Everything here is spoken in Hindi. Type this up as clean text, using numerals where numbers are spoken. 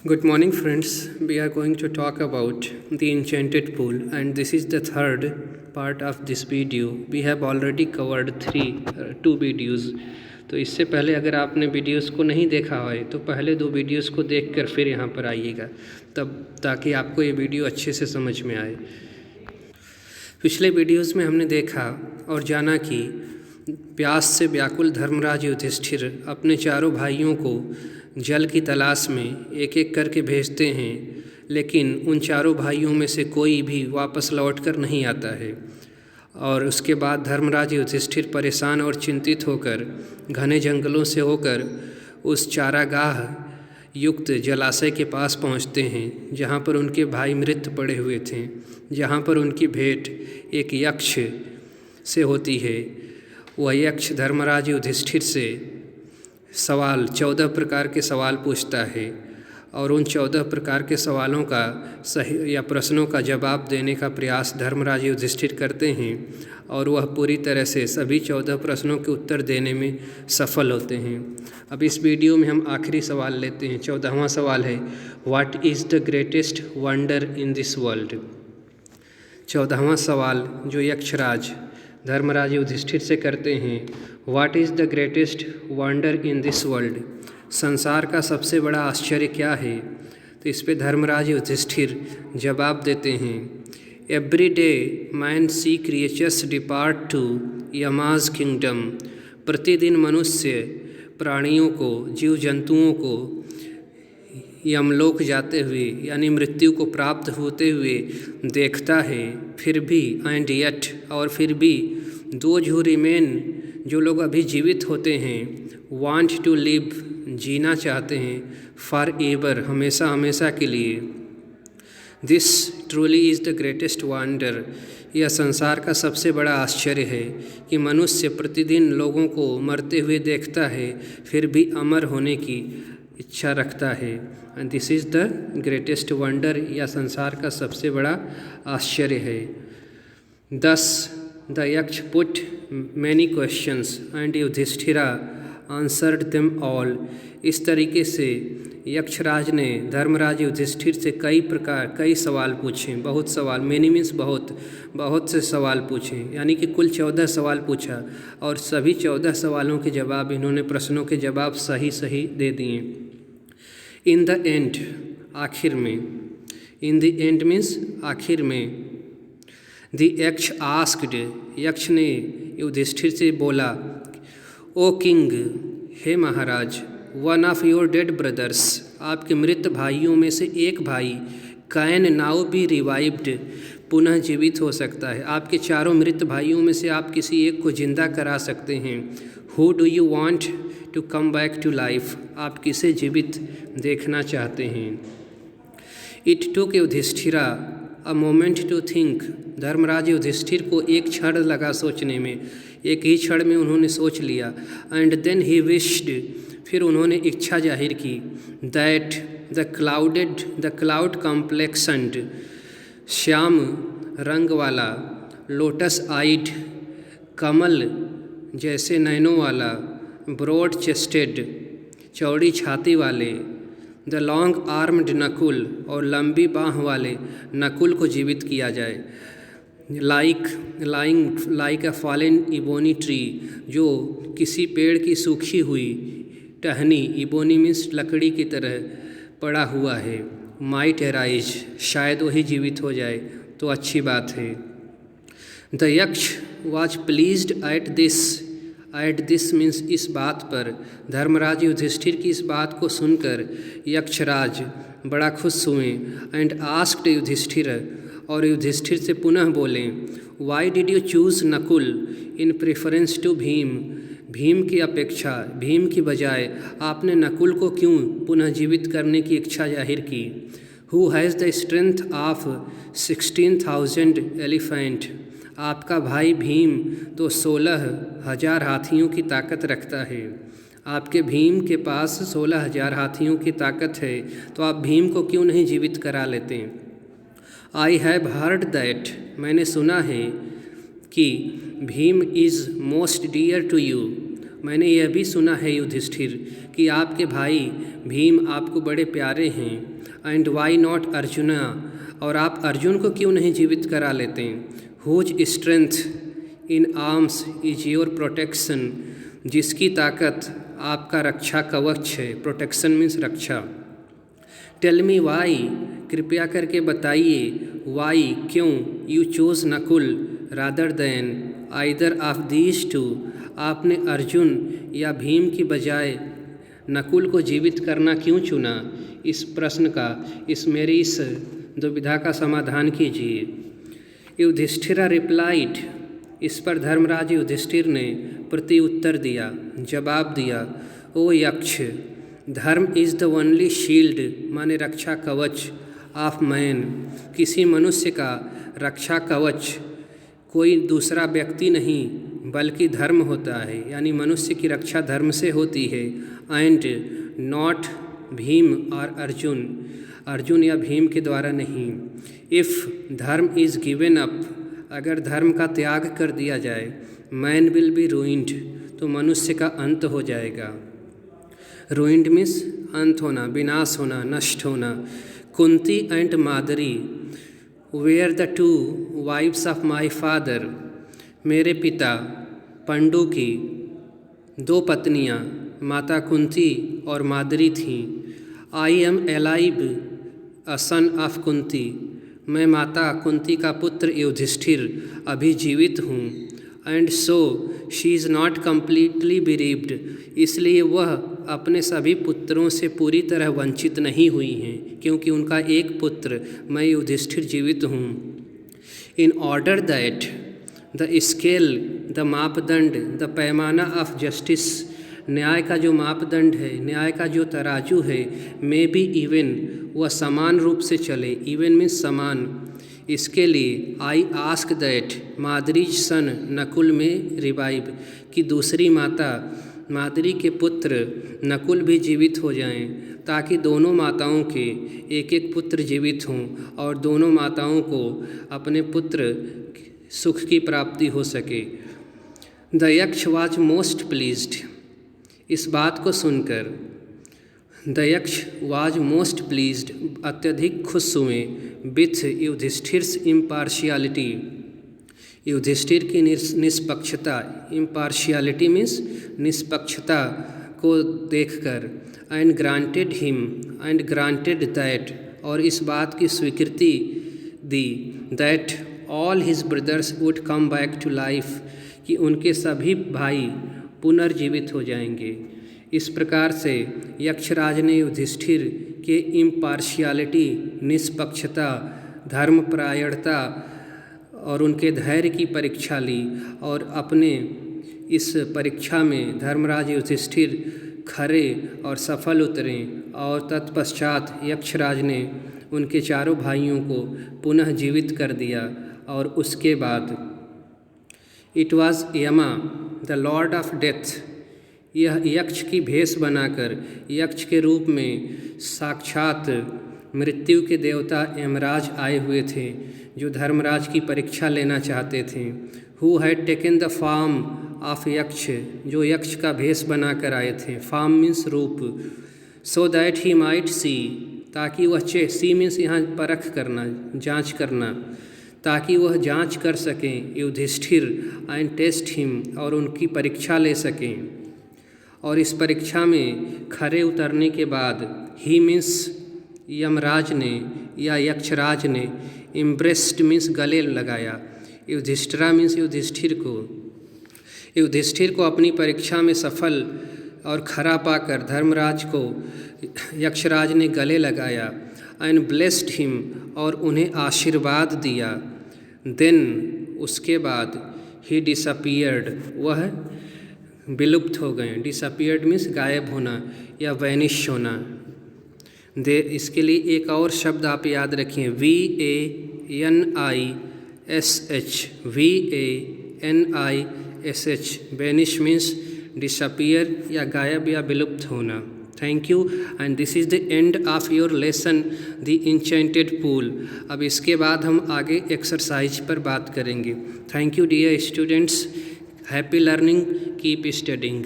Good morning, friends. We are going to talk about the enchanted pool, and this is the third part of this video. We have already covered two videos. तो इससे पहले अगर आपने वीडियोस को नहीं देखा है तो पहले दो वीडियोस को देखकर फिर यहाँ पर आइएगा, तब ताकि आपको ये वीडियो अच्छे से समझ में आए। पिछले वीडियोस में हमने देखा और जाना कि प्यास से व्याकुल धर्मराज युधिष्ठिर अपने चारों भाइयों को जल की तलाश में एक एक करके भेजते हैं, लेकिन उन चारों भाइयों में से कोई भी वापस लौटकर नहीं आता है। और उसके बाद धर्मराज युधिष्ठिर परेशान और चिंतित होकर घने जंगलों से होकर उस चारागाह युक्त जलाशय के पास पहुंचते हैं, जहां पर उनके भाई मृत पड़े हुए थे, जहां पर उनकी भेंट एक यक्ष से होती है। वह यक्ष धर्मराज युधिष्ठिर से 14 प्रकार के सवाल पूछता है और उन 14 प्रकार के सवालों का सही या प्रश्नों का जवाब देने का प्रयास धर्मराज युधिष्ठिर करते हैं और वह पूरी तरह से सभी 14 प्रश्नों के उत्तर देने में सफल होते हैं। अब इस वीडियो में हम आखिरी सवाल लेते हैं। 14वां सवाल है, what is the greatest wonder in this world. 14वां सवाल जो यक्षराज धर्मराज युधिष्ठिर से करते हैं, what is the greatest wonder in this world, संसार का सबसे बड़ा आश्चर्य क्या है। तो इस पे धर्मराज युधिष्ठिर जवाब देते हैं, every day man see creatures depart to Yama's kingdom, प्रतिदिन मनुष्य प्राणियों को, जीव जंतुओं को यमलोक जाते हुए यानी मृत्यु को प्राप्त होते हुए देखता है। फिर भी एंड येट, और फिर भी दोज हू रिमेन, जो लोग अभी जीवित होते हैं, वांट टू लिव, जीना चाहते हैं, फॉर एवर, हमेशा हमेशा के लिए। This truly is the greatest wonder, यह संसार का सबसे बड़ा आश्चर्य है कि मनुष्य प्रतिदिन लोगों को मरते हुए देखता है, फिर भी अमर होने की इच्छा रखता है। And this is the greatest wonder, यह संसार का सबसे बड़ा आश्चर्य है। 10 the Yaksha put many questions and Yudhishthira answered them all, इस तरीके से यक्षराज ने धर्मराज युधिष्ठिर से कई सवाल पूछे, बहुत सवाल, मैनी मीन्स बहुत से सवाल पूछे, यानी कि कुल 14 सवाल पूछा और सभी 14 सवालों के जवाब, इन्होंने प्रश्नों के जवाब सही दे दिए। इन द एंड, आखिर में, इन द एंड मीन्स आखिर में, द यक्ष आस्क्ड, यक्ष ने युधिष्ठिर से बोला, ओ किंग, हे महाराज, one of your dead brothers, आपके मृत भाइयों में से एक भाई, कैन नाउ बी रिवाइव्ड, पुनः जीवित हो सकता है। आपके चारों मृत भाइयों में से आप किसी एक को जिंदा करा सकते हैं। Who do you want to come back to life, आप किसे जीवित देखना चाहते हैं। It took Yudhishthira a moment to think, Dharmaraj Yudhishthir को एक क्षण लगा सोचने में, एक ही क्षण में उन्होंने सोच लिया। एंड देन ही विश्ड, फिर उन्होंने इच्छा जाहिर की, दैट द क्लाउड कॉम्प्लेक्सन्ड, श्याम रंग वाला, लोटस आइड, कमल जैसे नैनों वाला, ब्रॉड चेस्टेड, चौड़ी छाती वाले, द लॉन्ग आर्म्ड नकुल, और लंबी बाँह वाले नकुल को जीवित किया जाए। लाइक अ फॉलन इबोनी ट्री, जो किसी पेड़ की सूखी हुई टहनी, इबोनी मीन्स लकड़ी की तरह पड़ा हुआ है। माइट एराइज, शायद वही जीवित हो जाए तो अच्छी बात है। द यक्ष was pleased at this means, इस बात पर, धर्मराज युधिष्ठिर की इस बात को सुनकर यक्षराज बड़ा खुश हुए। एंड आस्क्ड युधिष्ठिर, और युधिष्ठिर से पुनः बोले, why did you choose Nakul in preference to Bhim, Bhim की अपेक्षा, भीम की बजाय आपने नकुल को क्यों पुनः जीवित करने की इच्छा जाहिर की। Who has the strength of 16,000 elephant, आपका भाई भीम तो 16,000 हाथियों की ताकत रखता है। आपके भीम के पास 16,000 हाथियों की ताकत है, तो आप भीम को क्यों नहीं जीवित करा लेते। आई हैव हर्ड दैट, मैंने सुना है कि Bhim is most dear to you, मैंने यह भी सुना है युधिष्ठिर कि आपके भाई भीम आपको बड़े प्यारे हैं। एंड वाई नॉट अर्जुना, और आप अर्जुन को क्यों नहीं जीवित करा लेते? Whose strength in arms is your protection, जिसकी ताकत आपका रक्षा कवच है। प्रोटेक्शन मीन्स रक्षा। टेल मी वाई, कृपया करके बताइए, वाई क्यों, you choose Nakul rather than either of these two, आपने अर्जुन या भीम की बजाय नकुल को जीवित करना क्यों चुना? इस प्रश्न का, मेरी इस दुविधा का समाधान कीजिए। युधिष्ठिर रिप्लाइड, इस पर धर्मराज युधिष्ठिर ने प्रति उत्तर दिया, जवाब दिया, ओ यक्ष, धर्म इज़ द ओनली शील्ड, माने रक्षा कवच, ऑफ मैन, किसी मनुष्य का रक्षा कवच कोई दूसरा व्यक्ति नहीं बल्कि धर्म होता है, यानी मनुष्य की रक्षा धर्म से होती है। एंड नॉट भीम और अर्जुन, अर्जुन या भीम के द्वारा नहीं। इफ़ धर्म इज़ गिवन अप, अगर धर्म का त्याग कर दिया जाए, मैन विल बी रूइंड, तो मनुष्य का अंत हो जाएगा। रूइंड मीन्स अंत होना, विनाश होना, नष्ट होना। Kunti and Madri were the two wives of my father, मेरे पिता पंडु की दो पत्नियां माता कुंती और मादरी थीं। I am alive a son of Kunti, मैं माता कुंती का पुत्र युधिष्ठिर अभी जीवित हूँ। And so she is not completely bereaved, इसलिए वह अपने सभी पुत्रों से पूरी तरह वंचित नहीं हुई हैं, क्योंकि उनका एक पुत्र मैं युधिष्ठिर जीवित हूँ। In order that the scale, the मापदंड, द पैमाना ऑफ जस्टिस, न्याय का जो मापदंड है, न्याय का जो तराजू है, मे बी इवन, वह समान रूप से चले। इवन मीन्स समान। इसके लिए आई आस्क दैट मादरीज सन नकुल में रिवाइव, कि दूसरी माता मादरी के पुत्र नकुल भी जीवित हो जाएं, ताकि दोनों माताओं के एक एक पुत्र जीवित हों और दोनों माताओं को अपने पुत्र सुख की प्राप्ति हो सके। द यक्ष वाज मोस्ट प्लीज्ड, इस बात को सुनकर द यक्ष वाज मोस्ट प्लीज्ड, अत्यधिक खुश हुए, विथ युधिष्ठिर्स इम्पार्शियलिटी, युधिष्ठिर की निष्पक्षता, इम्पार्शियलिटी मीन्स निष्पक्षता को देखकर। And granted him, and granted that, और इस बात की स्वीकृति दी, that all his brothers would come back to life, कि उनके सभी भाई पुनर्जीवित हो जाएंगे। इस प्रकार से यक्षराज ने युधिष्ठिर के इम्पार्शियलिटी, निष्पक्षता, धर्मपरायणता और उनके धैर्य की परीक्षा ली, और अपने इस परीक्षा में धर्मराज युधिष्ठिर खरे और सफल उतरे। और तत्पश्चात यक्षराज ने उनके चारों भाइयों को पुनः जीवित कर दिया। और उसके बाद इट वाज यमा द लॉर्ड ऑफ डेथ, यह यक्ष की भेष बनाकर, यक्ष के रूप में साक्षात मृत्यु के देवता यमराज आए हुए थे, जो धर्मराज की परीक्षा लेना चाहते थे। Who had taken the form of यक्ष, जो यक्ष का भेष बनाकर आए थे। फॉर्म मीन्स रूप। So that he might see, ताकि वह सी मीन्स यहाँ परख करना, जांच करना, ताकि वह जांच कर सकें युधिष्ठिर, एंड टेस्ट हिम, और उनकी परीक्षा ले सकें। और इस परीक्षा में खरे उतरने के बाद ही मीन्स यमराज ने या यक्षराज ने, इम्प्रेस्ड मीन्स गले लगाया, युधिष्ठिरा मीन्स युधिष्ठिर को अपनी परीक्षा में सफल और खरा पाकर धर्मराज को यक्षराज ने गले लगाया। एंड ब्लेस्ड हिम, और उन्हें आशीर्वाद दिया। देन, उसके बाद ही डिसअपियर्ड, वह विलुप्त हो गए। डिसअपियर्ड मीन्स गायब होना या वैनिश होना। इसके लिए एक और शब्द आप याद रखिए, VANISH, वैनिश मीन्स डिसअपियर या गायब या विलुप्त होना। Thank you, and this is the end of your lesson the enchanted pool. अब इसके बाद हम आगे एक्सरसाइज पर बात करेंगे। Thank you dear students, happy learning, keep studying.